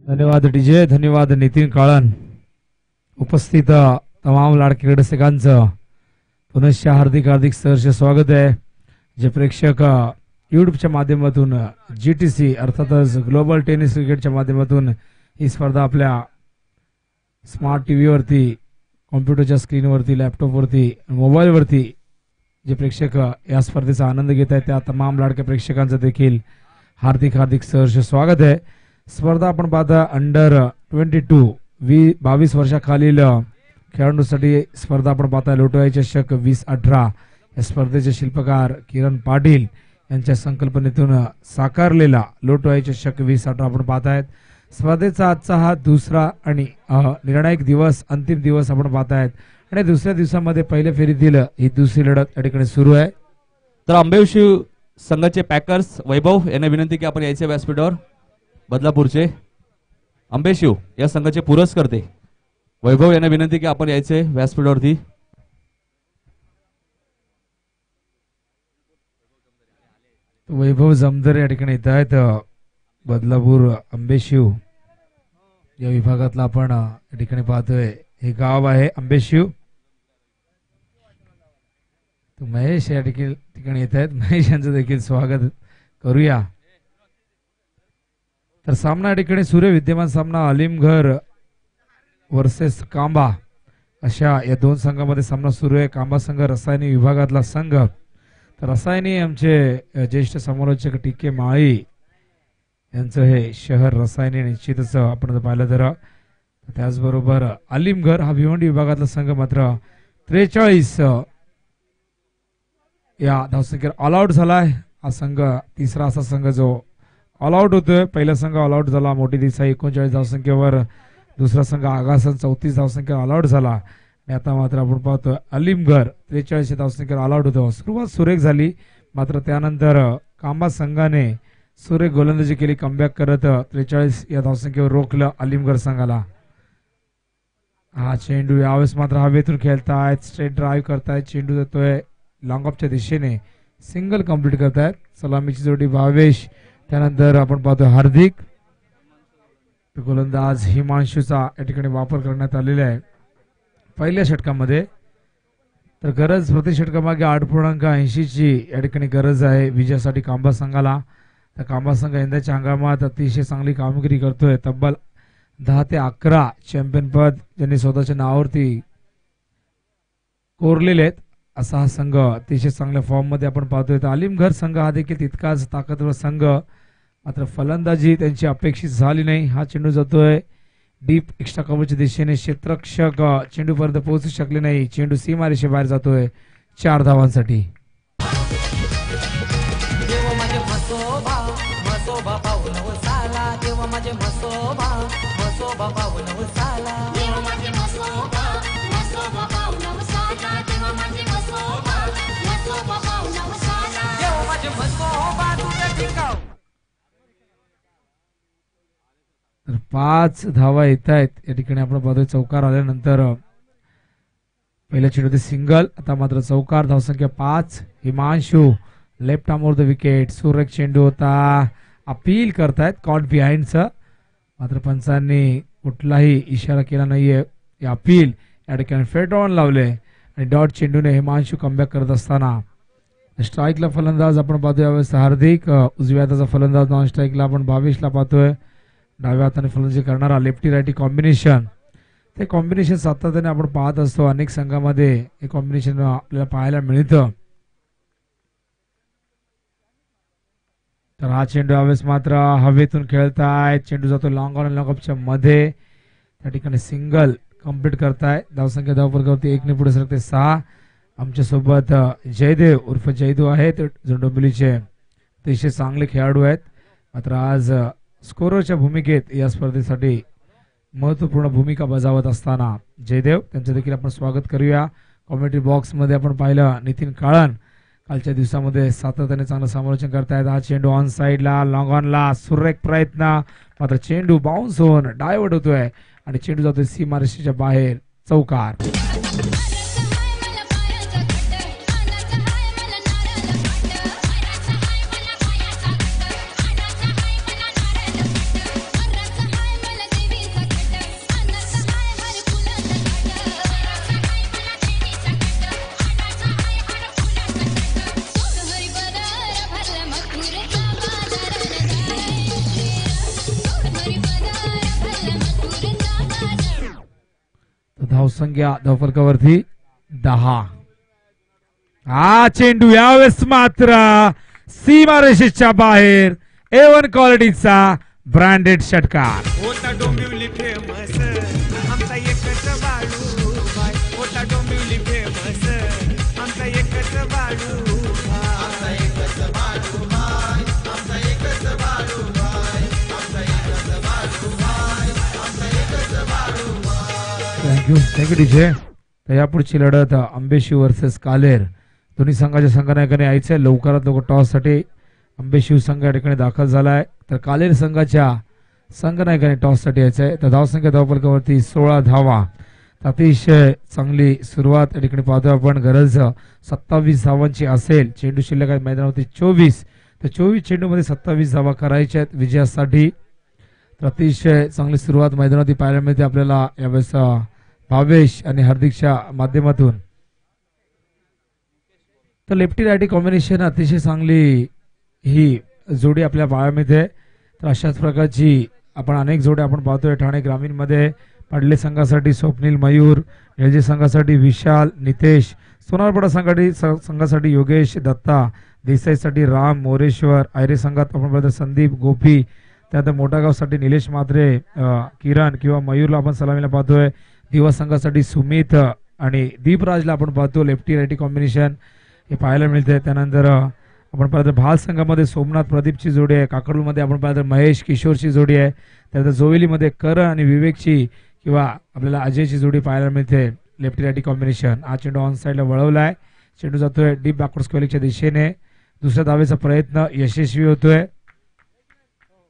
धन्यवाद डीजे, धन्यवाद नितीन काळन. उपस्थित तमाम लाडके रसिकांचं पुनश्च हार्दिक हार्दिक सहर्ष स्वागत आहे. जे प्रेक्षक यूट्यूबच्या माध्यमातून GTC अर्थातच ग्लोबल टेनिस क्रिकेटच्या माध्यमातून ही स्पर्धा आपल्या स्मार्ट टीव्ही वरती, कॉम्प्युटरच्या स्क्रीनवरती, लॅपटॉपवरती, मोबाईलवरती जे प्रेक्षक या स्पर्धेचा आनंद घेत आहेत त्या तमाम लाडक्या प्रेक्षकांचं देखील हार्दिक हार्दिक सहर्ष स्वागत आहे. स्पर्धा आपण पाहता अंडर 22 22 वर्षाखालील खेळाडूंसाठी स्पर्धा आपण पाहता लोटोआई चषक 2018. या स्पर्धेचे शिल्पकार किरण पाटील यांच्या संकल्पनेतून साकारलेला लोटोआई चषक 2018 आपण पाहतायत. स्पर्धेचा आजचा हा दुसरा आणि निर्णायक दिवस, अंतिम दिवस आपण पाहतायत आणि दुसऱ्या दिवसामध्ये पहिल्या फेरीतील ही दुसरी लढत या ठिकाणी सुरू आहे. तर आंबेशिव संघाचे पॅकर्स वैभव यांना विनंती की आपण यायचे व्यासपीठावर. बदलापूरचे आंबेशिव या संघाचे पुरस्कर्ते वैभव यांना विनंती की आपण यायचे व्यासपीठावरती. वैभव जमदर या ठिकाणी येत आहेत. बदलापूर आंबेशिव या विभागातला आपण या ठिकाणी पाहतोय हे गाव आहे आंबेशिव. महेश या ठिकाणी येत आहेत. महेश यांचं देखील स्वागत करूया. तर सामना या ठिकाणी सूर्य विद्यमान सामना अलीमघर वर्सेस कांबा अशा या दोन संघामध्ये सामना सुरू आहे. कांबा संघ रसायनी विभागातला संघ. तर रसायनी आमचे ज्येष्ठ समालोचक टीके माळी यांचं हे शहर रसायनी निश्चितच आपण पाहिलं तर. त्याचबरोबर अलीमघर हा भिवंडी विभागातला संघ मात्र 43 या धावसंख्येवर ऑल आउट झालाय. हा संघ तिसरा असा संघ जो ऑल आउट होतोय. पहिला संघ ऑल आउट झाला मोठी देसाई 39 धावसंख्येवर. दुसरा संघ आगासन 34 धावसंख्येवर ऑल आउट झाला. आणि आता मात्र आपण पाहतोय अलीमघर 43 धावसंख्येवर ऑल आउट होतो. सुरुवात सुरेख झाली मात्र त्यानंतर कांबा संघाने सुरेख गोलंदाजी केली. कमबॅक करत 43 या धावसंख्येवर रोखलं अलीमघर संघाला. हा चेंडू यावेळेस मात्र हवेतून खेळतायत. स्ट्रेट ड्राईव्ह करतायत. चेंडू देतोय लॉंग ऑफच्या दिशेने. सिंगल कंप्लीट करतायत. सलामीची जोडी भावेश. त्यानंतर आपण पाहतोय हार्दिक. गोलंदाज हिमांशूचा या ठिकाणी वापर करण्यात आलेला आहे पहिल्या षटकामध्ये. तर गरज प्रति षटकामागे 8.80 ची या ठिकाणी गरज आहे विजयासाठी कांबा संघाला. तर कांबा संघ यंदाच्या हंगामात अतिशय चांगली कामगिरी करतोय. तब्बल 10 ते 11 चॅम्पियन पद ज्यांनी स्वतःच्या नावावरती कोरलेले आहेत असा हा संघ अतिशय चांगल्या फॉर्म मध्ये आपण पाहतोय. तर अलीमघर संघ हा देखील तितकाच ताकदवर संघ मात्र फलंदाजी त्यांची अपेक्षित झाली नाही. हा चेंडू जातोय डीप एक्स्ट्रा कव्हरच्या दिशेने. क्षेत्ररक्षक चेंडूपर्यंत पोहोचू शकले नाही. चेंडू सीमारेषे बाहेर जातोय 4 धावांसाठी. तर 5 धावा येत आहेत या ठिकाणी आपण पाहतोय. चौकार आल्यानंतर पहिल्या चेंडूमध्ये सिंगल, आता मात्र चौकार. धावसंख्या 5. Himanshu left arm over the wicket. सुरेख चेंडू होता. अपील करतायत कॉट बिहाइंडचं, मात्र पंचांनी कुठलाही इशारा केला नाहीये. अपील या ठिकाणी फेट ऑन लावले आणि डॉट चेंडूने हिमांशू कमबॅक करत असताना स्ट्राईकला फलंदाज आपण पाहतोय यावेळेस हार्दिक. उजव्या हाताचा फलंदाज नॉन स्ट्राईकला आपण भावेशला पाहतोय. डाव्या हाताने फलंदाजी करणारा लेफ्टी रायटी कॉम्बिनेशन, ते कॉम्बिनेशन सातत्याने आपण पाहत असतो. अनेक संघामध्ये हे कॉम्बिनेशन आपल्याला पाहायला मिळतं. तर हा चेंडू यावेळेस मात्र हवेतून खेळताय. चेंडू जातो लॉंग ऑन लॉंग ऑफच्या मध्ये. त्या ठिकाणी सिंगल कंप्लीट करताय. धावसंख्या धावफलकावरती 1 ने पुढे सरकते 6. आमच्या सोबत जयदेव उर्फ जयदेव आहेत, झोंडोंबिवलीचे अतिशय चांगले खेळाडू आहेत. मात्र आज स्कोररच्या भूमिकेत या स्पर्धेसाठी महत्त्वपूर्ण भूमिका बजावत असताना जयदेव त्यांचं देखील आपण स्वागत करूया. कॉमेंट्री बॉक्स मध्ये आपण पाहिलं नितीन काळन कालच्या दिवसामध्ये सातत्याने चांगलं समालोचन करतायत. हा चेंडू ऑन साइडला लॉंग ऑनला सुरेख प्रयत्न, मात्र चेंडू बाउन्स होऊन डायव्हर्ट होतोय आणि चेंडू जातोय सीमारेषेच्या बाहेर. चौकार. धावसंख्या धावफलकावरती 10. हा चेंडू यावेळेस मात्र सीमारेषेच्या बाहेर. A1 क्वालिटीचा ब्रँडेड षटकार. होता डोंबिवली फेमस आमचा एकच बाळू भाई. होता डोंबिवली फेमस आमचा एकच बाळू भाई. आमचा एकच बाळू भाई. आमचा एकच बाळू भाई. आमचा एकच बाळू भाई. आमचा एकच बाळू भाई. Thank you DJ. तर यापुढची लढत अंबेशिव वर्सेस कालेर. दोन्ही संघाच्या संघनायकाने यायचंय. लवकरात लवकर टॉस साठी अंबेशिव संघ या ठिकाणी दाखल झालाय, तर कालेर संघाच्या संघनायकाने टॉस साठी यायचंय. तर धावसंख्या धावफलकावरती 16 धावा. अतिशय चांगली सुरुवात या ठिकाणी पाहतोय आपण. गरज 27 धावांची असेल. चेंडू शिल्लक आहेत मैदानावरती 24. तर 24 चेंडूमध्ये 27 धावा करायच्या आहेत विजयासाठी. तर अतिशय चांगली सुरुवात मैदानावरती पाहायला मिळते आपल्याला यावेळेस भावेश आणि हार्दिकच्या माध्यमातून. तर लेफ्टी रायटी कॉम्बिनेशन अतिशय चांगली ही जोडी आपल्याला पाहायला मिळते. तर अशाच प्रकारची आपण अनेक जोड्या आपण पाहतोय ठाणे ग्रामीण मध्ये. पाडले संघासाठी स्वप्नील मयूर, निळजे संघासाठी विशाल नितेश, सोनारपाडा संघासाठी योगेश दत्ता, देसाईसाठी राम मोरेश्वर, आयरे संघात आपण पाहतो संदीप गोपी, त्यानंतर मोठागावसाठी निलेश मात्रे, किरण किंवा मयूरला आपण सलामीला पाहतोय. दिवा संघासाठी सुमित आणि दीपराजला आपण पाहतो. लेफ्टी रायटी कॉम्बिनेशन हे पाहायला मिळते. त्यानंतर आपण पाहतो भाल संघामध्ये सोमनाथ प्रदीपची जोडी आहे. काकडूमध्ये आपण पाहतो महेश किशोरची जोडी आहे. त्यानंतर जोवेलीमध्ये करण आणि विवेकची किंवा आपल्याला अजयची जोडी पाहायला मिळते. Lefty righty combination. हा चेंडू ऑन साइडला वळवलाय. चेंडू जातोय डीप बॅकवर्ड स्क्वेअरच्या दिशेने. दुसऱ्या धावेचा प्रयत्न यशस्वी होतोय.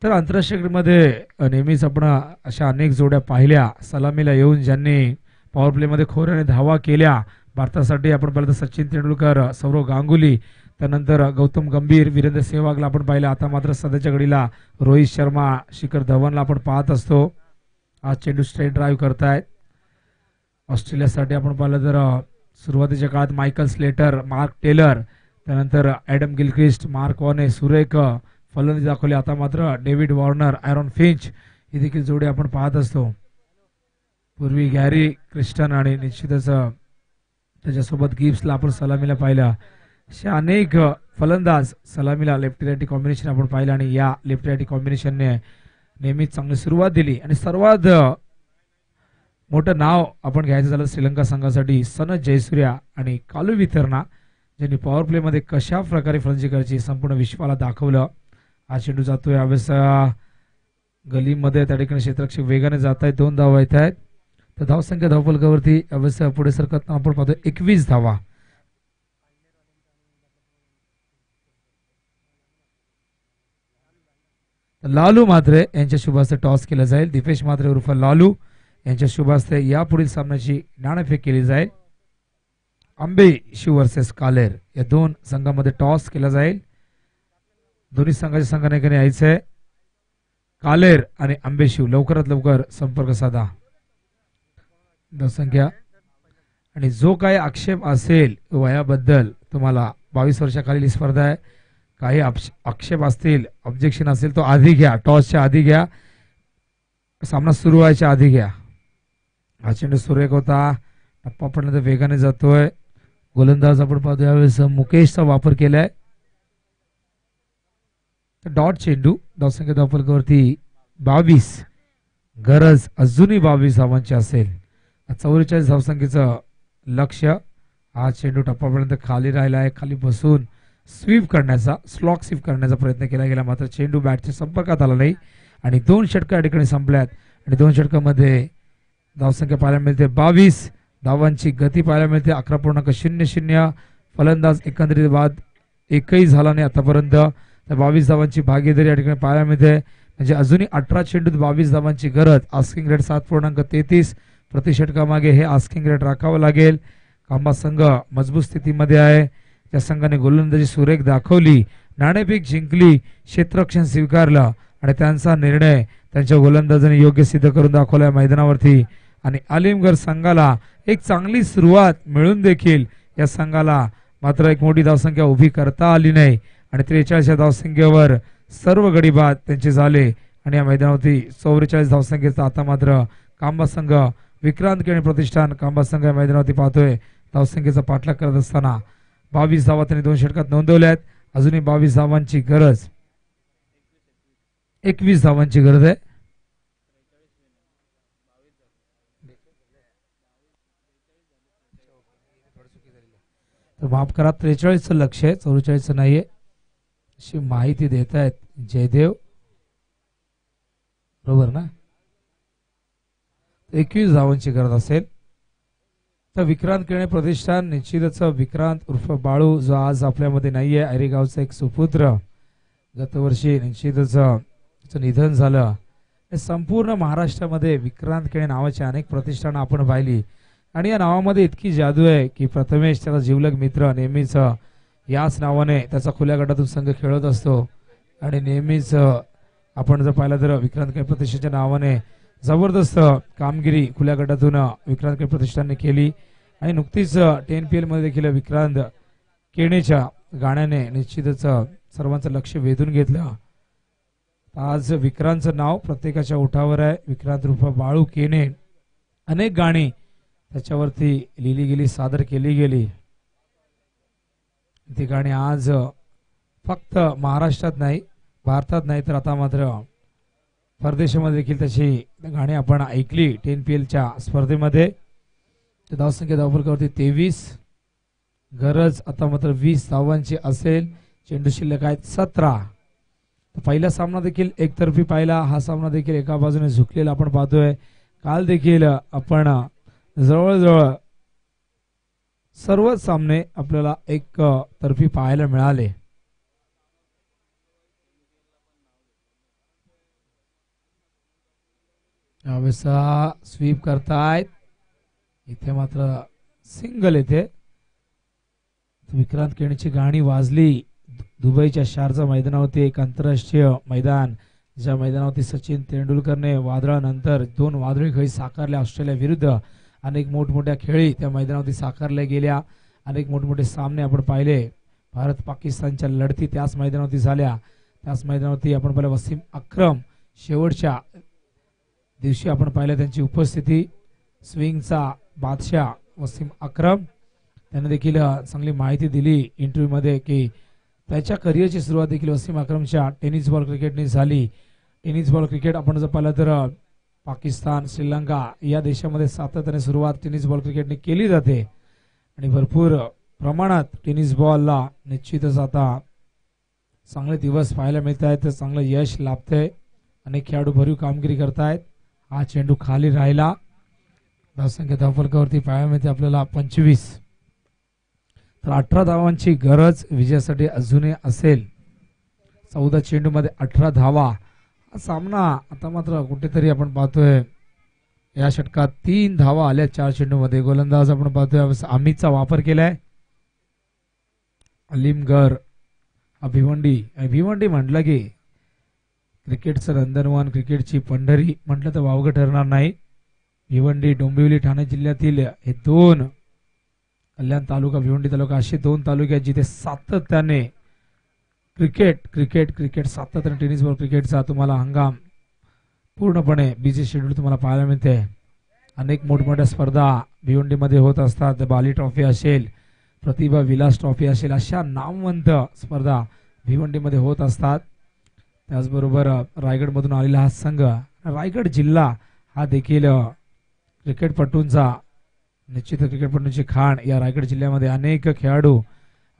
तर आंतरराष्ट्रीय क्रिकेटमध्ये नेहमीच आपण अशा अनेक जोड्या पाहिल्या सलामीला येऊन ज्यांनी पॉवर प्लेमध्ये खोऱ्याने धावा केल्या. भारतासाठी आपण पाहिलं तर सचिन तेंडुलकर, सौरव गांगुली, त्यानंतर गौतम गंभीर, वीरेंद्र सेहवागला आपण पाहिलं. आता मात्र सध्याच्या घडीला रोहित शर्मा, शिखर धवनला आपण पाहत असतो. आज चेंडू स्ट्रेट ड्राईव्ह करतायत. ऑस्ट्रेलियासाठी आपण पाहिलं तर सुरुवातीच्या काळात मायकल स्लेटर, मार्क टेलर, त्यानंतर ॲडम गिलक्रिस्ट, मार्क वॉने सुरेख फलंदाजी दाखवली. आता मात्र डेव्हिड वॉर्नर, आयरॉन फिंच ही देखील जोडी आपण पाहत असतो. पूर्वी गॅरी क्रिस्टन आणि निश्चितच त्याच्यासोबत गिब्सला आपण सलामीला पाहिलं. असे अनेक फलंदाज सलामीला लेफ्टी रायटी कॉम्बिनेशन आपण पाहिलं आणि या लेफ्टी रायटी कॉम्बिनेशनने नेहमीच चांगली सुरुवात दिली. आणि सर्वात मोठं नाव आपण घ्यायचं झालं श्रीलंका संघासाठी सनथ जयसूर्या आणि कालू वितरणा, ज्यांनी पॉवर प्लेमध्ये कशा प्रकारे फलंदाजी करायची संपूर्ण विश्वाला दाखवलं. हा चेंडू जातोय यावेळेस गलीमध्ये, त्या ठिकाणी क्षेत्ररक्षक वेगाने जात आहेत. 2 धावा येत आहेत. तर धावसंख्या धावफलकावरती यावेळेस पुढे सरकत आपण पाहतोय 21 धावा. लालू म्हात्रे यांच्या शुभास्ते टॉस केला जाईल. दीपेश म्हात्रे उर्फ लालू यांच्या शुभास्ते या पुढील सामन्याची नाणेफेक केली जाईल. आंबेशिव वर्सेस कालेर या दोन संघामध्ये टॉस केला जाईल. दोन्ही संघाच्या संघाने एकाने यायचंय. कालेर आणि आंबेशिव लवकरात लवकर संपर्क साधा. संख्या आणि जो काही आक्षेप असेल वयाबद्दल तुम्हाला 22 वर्षाखालील स्पर्धा आहे. काही आक्षेप असतील ऑब्जेक्शन असेल तो आधी घ्या. टॉसच्या आधी घ्या. सामना सुरू व्हायच्या आधी घ्या. हा चेंडू सुरेख होता. टप्पा पडण्याचा वेगाने जातोय. गोलंदाज आपण पाहतो यावेळेस मुकेशचा वापर केलाय. डॉट चेंडू. धावसंख्या धावफलकावरती 22. गरज अजूनही 22 धावांची असेल. 44 धावसंख्येचं लक्ष्य. हा चेंडू टप्पापर्यंत खाली राहिला आहे. खाली बसून स्वीप करण्याचा स्लॉक स्वीप करण्याचा प्रयत्न केला गेला मात्र चेंडू बॅटच्या संपर्कात आला नाही आणि 2 षटकं या ठिकाणी संपल्यात आणि 2 षटकांमध्ये धावसंख्या पाहायला मिळते 22. धावांची गती पाहायला मिळते 11.00. फलंदाज एकंदरीत बाद एकही झाला नाही आतापर्यंत. 22 धावांची भागीदारी या ठिकाणी पाहायला मिळते. म्हणजे अजूनही 18 चेंडूत 22 धावांची गरज. आस्किंग रेट 7.33 प्रति षटकामागे हे आस्किंग रेट राखावं लागेल. खांबा संघ मजबूत स्थितीमध्ये आहे. त्या संघाने गोलंदाजी सुरेख दाखवली. नाणेफेक जिंकली. क्षेत्ररक्षण स्वीकारलं आणि त्यांचा निर्णय त्यांच्या गोलंदाजाने योग्य सिद्ध करून दाखवला मैदानावरती. आणि आलिमगड संघाला एक चांगली सुरुवात मिळून देखील या संघाला मात्र एक मोठी धावसंख्या उभी करता आली नाही आणि 43 धावसंख्येवर सर्व गडी बाद त्यांचे झाले आणि या मैदानावरती 44 धावसंख्येचा आता मात्र खांबा संघ विक्रांत केणी प्रतिष्ठान खांबा संघ या मैदानावरती पाहतोय. धावसंख्येचा पाठलाग करत असताना 22 धावा त्यांनी 2 षटकात नोंदवल्या आहेत. अजूनही 22 धावांची गरज. 21 धावांची गरज आहे. तर माफ करा 43चं लक्ष आहे 44चं नाहीये अशी माहिती देत आहेत जयदेव. बरोबर ना. 21 धावांची गरज असेल तर विक्रांत केणे प्रतिष्ठान निश्चितच विक्रांत उर्फ बाळू जो आज आपल्यामध्ये नाहीये. ऐरेगावचा एक सुपुत्र गतवर्षी निश्चितच त्याचं निधन झालं. संपूर्ण महाराष्ट्रामध्ये विक्रांत केणे नावाची अनेक प्रतिष्ठानं आपण पाहिली आणि या नावामध्ये इतकी जादू आहे की प्रथमेश त्याचा जिवलग मित्र नेहमीच याच नावाने त्याचा खुल्या गटातून संघ खेळत असतो आणि नेहमीच आपण जर पाहिलं तर विक्रांत केणे प्रतिष्ठानच्या नावाने जबरदस्त कामगिरी खुल्या गटातून विक्रांत केणे प्रतिष्ठानने केली आणि नुकतीच TNPL मध्ये देखील विक्रांत केणेच्या गाण्याने निश्चितच सर्वांचं लक्ष वेधून घेतलं. आज विक्रांतचं नाव प्रत्येकाच्या ओठावर आहे. विक्रांत उर्फ बाळू केणे. अनेक गाणी त्याच्यावरती लिहिली गेली सादर केली गेली. ती गाणी आज फक्त महाराष्ट्रात नाही भारतात नाही तर आता मात्र परदेशामध्ये देखील त्याची गाणी आपण ऐकली. TNPLच्या स्पर्धेमध्ये धावसंख्या धावफलकावरती 23. गरज आता मात्र 20 धावांची असेल. चेंडू शिल्लक आहेत 17. पहिला सामना देखील एकतर्फी पाहिला. हा सामना देखील एका बाजूने झुकलेला आपण पाहतोय. काल देखील आपण जवळजवळ सर्वच सामने आपल्याला एक तर्फी पाहायला मिळाले. यावेळेस स्वीप करतायत. इथे मात्र सिंगल येते. विक्रांत केणीची गाणी वाजली. दुबईच्या शारजा मैदानावरती एक आंतरराष्ट्रीय मैदान ज्या मैदानावरती सचिन तेंडुलकरने वादळानंतर 2 वादळी खेळी साकारल्या ऑस्ट्रेलिया विरुद्ध. अनेक मोठमोठ्या खेळी त्या मैदानावरती साकारल्या गेल्या. अनेक मोठमोठे सामने आपण पाहिले. भारत पाकिस्तानच्या लढती त्याच मैदानावरती झाल्या. त्याच मैदानावरती आपण पाहिलं वसीम अक्रम शेवटच्या दिवशी आपण पाहिलं त्यांची उपस्थिती. स्विंगचा बादशाह वसीम अक्रम त्याने देखील चांगली माहिती दिली इंटरव्ह्यूमध्ये की त्याच्या करिअरची सुरुवात देखील वसीम अक्रमच्या टेनिस बॉल क्रिकेटने झाली. टेनिस बॉल क्रिकेट आपण जर पाहिलं तर पाकिस्तान श्रीलंका या देशामध्ये सातत्याने सुरुवात टेनिस बॉल क्रिकेटने केली जाते आणि भरपूर प्रमाणात टेनिस बॉलला निश्चितच आता चांगले दिवस पाहायला मिळत आहेत. चांगलं यश लाभतंय. अनेक खेळाडू भरीव कामगिरी करतायत. हा चेंडू खाली राहिला. धावसंख्या धावफलकावरती पाहायला मिळते आपल्याला 25. तर 18 धावांची गरज विजयासाठी अजूनही असेल. 14 चेंडू मध्ये 18 धावा. हा सामना आता मात्र कुठेतरी आपण पाहतोय या षटकात 3 धावा आल्या 4 चेंडूमध्ये. गोलंदाज आपण पाहतोय अमितचा वापर केलाय. अलिमगर हा भिवंडी म्हटलं की क्रिकेटचं रंधनवन, क्रिकेटची पंढरी म्हटलं तर वावगं ठरणार नाही. भिवंडी, डोंबिवली, ठाणे जिल्ह्यातील हे 2 कल्याण तालुका, भिवंडी तालुका असे 2 तालुके आहेत जिथे सातत्याने क्रिकेट सातत्याने टेनिस बॉल क्रिकेटचा तुम्हाला हंगाम पूर्णपणे बिझी शेड्यूल तुम्हाला पाहायला मिळते. अनेक मोठमोठ्या स्पर्धा भिवंडीमध्ये होत असतात. बाली ट्रॉफी असेल, प्रतिभा विलास ट्रॉफी असेल, अशा नामवंत स्पर्धा भिवंडीमध्ये होत असतात. त्याचबरोबर रायगडमधून आलेला हा संघ, रायगड जिल्हा हा देखील क्रिकेटपटूंचा निश्चित क्रिकेटपटूंची खाण. या रायगड जिल्ह्यामध्ये अनेक खेळाडू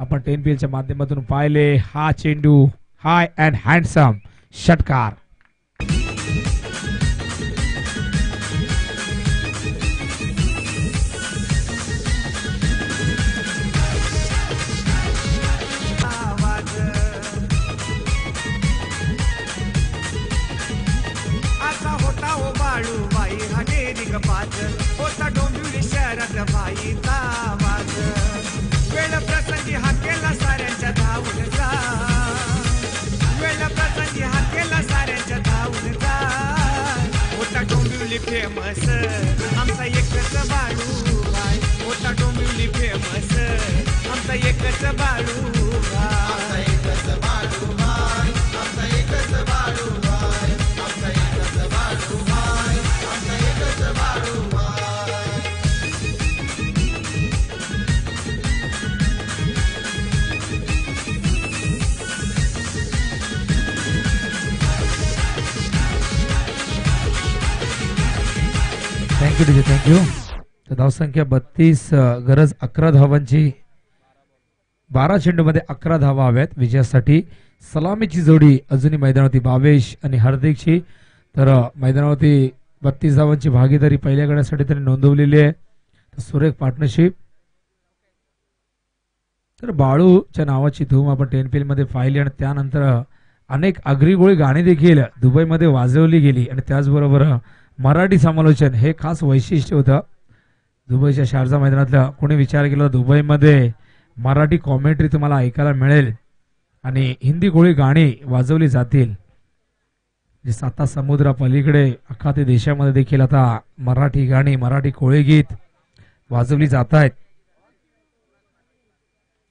आपण 10PL च्या माध्यमातून पाहिले. हा चेंडू हाय अँड हँडसम षटकार. बाळूबाई हनेरी गपात होता डोंबिवली शहरात बाईचा आवाज. वेळ प्रसंगी हा केला साऱ्यांच्या धावून जा, वेळ प्रसंगी हा केला साऱ्यांच्या धावून जा. होता डोंबिवली फेमस आमचा एकच बाळूबाई, होता डोंबिवली फेमस आमचा एकच बाळूबाई, आमचा एकच बाळूबाई, आमचा एकच बाळूबाई, आमचा एकच बाळूबाई, आमचा एकच बाळूबाई. Thank you DJ, thank you. तर धावसंख्या 32, गरज 11 धावांची. 12 चेंडूमध्ये 11 धावा हव्यात विजयासाठी. सलामीची जोडी अजूनही मैदानावरती भावेश आणि हार्दिकची. तर मैदानावरती 32 धावांची भागीदारी पहिल्या गड्यासाठी त्यांनी नोंदवलेली आहे. तर सुरेख पार्टनरशिप. तर बाळूच्या नावाची धूम आपण 10PL मध्ये पाहिली आणि त्यानंतर अनेक आगरीगोळी गाणी देखील दुबईमध्ये वाजवली गेली आणि त्याचबरोबर मराठी समालोचन हे खास वैशिष्ट्य होतं. दुबईच्या शारजा मैदानातलं कोणी विचार केला दुबईमध्ये मराठी कॉमेंट्री तुम्हाला ऐकायला मिळेल आणि हिंदी गोळी गाणी वाजवली जातील. जे 7 समुद्रा पलीकडे अख्खा ते देशामध्ये देखील आता मराठी गाणी, मराठी कोळी गीत वाजवली जात आहेत.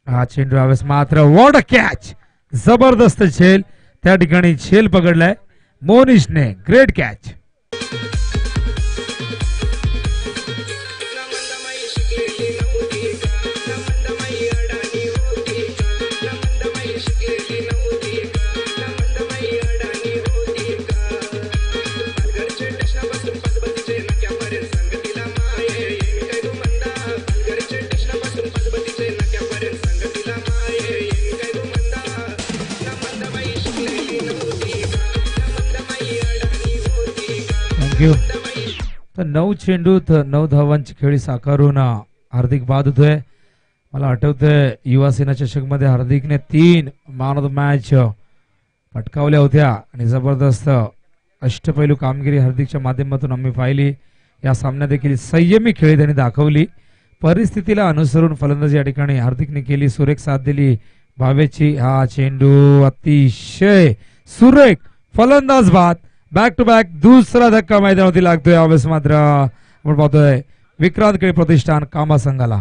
हा चेंडू यावेळेस मात्र व्हॉट अ कॅच, जबरदस्त झेल त्या ठिकाणी झेल पकडलाय मोनिशने. Great catch. तर 9 चेंडूत 9 धावांची खेळी साकारून हार्दिक बाद होतोय. मला आठवतंय युवा सेना चषक मध्ये हार्दिकने 3 मॅन ऑफ द मॅच पटकावल्या होत्या आणि जबरदस्त अष्टपैलू कामगिरी हार्दिकच्या माध्यमातून आम्ही पाहिली. या सामन्यात देखील संयमी खेळी त्यांनी दाखवली. परिस्थितीला अनुसरून फलंदाजी या ठिकाणी हार्दिकने केली. सुरेख साथ दिली भावेची. हा चेंडू अतिशय सुरेख फलंदाज बाद. बॅक टू बॅक दुसरा धक्का मैदानावरती लागतोय. यावेळेस मात्र आपण पाहतोय विक्रांत खेळ प्रतिष्ठान कामा संघाला.